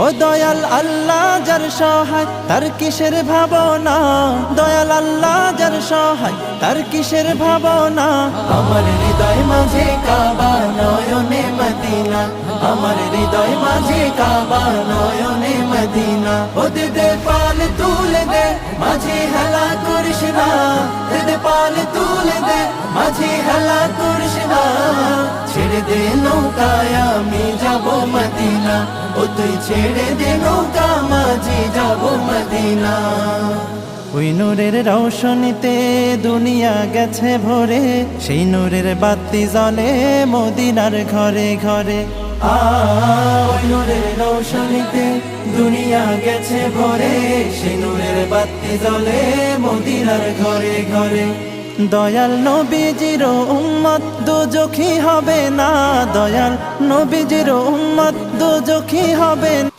ও দয়াল আল্লাহ যার সহায় তার কিসের ভাবনা, দয়াল আল্লাহ যার সহায় তার কিসের ভাবনা। আমার হৃদয় মাঝে কাবা নয়নে মদিনা, আমার হৃদয় মাঝে কাবা নয়নে মদিনা। ও দে পাল তুলে দে মাঝে হেলা করিস না, দে পাল তুলে দে মাঝে হেলা করিস না। ছেড়ে দে নৌকায় আমি যাব মদিনা, ও তুই ছেড়ে দে নৌকা মাঝি যাব মদিনা। ওই নূরের রৌশনীতে দুনিয়া গেছে ভরে, সেই নূরের বাতি জ্বলে মদিনার ঘরে ঘরে। ওই নূরের রৌশনীতে দুনিয়া গেছে ভরে, সেই নূরের বাতি জ্বলে মদিনার ঘরে ঘরে। দয়াল নবীজির উম্মত দোজখী হবে না, দয়াল নবীজির উম্মত দোজখী হবে না।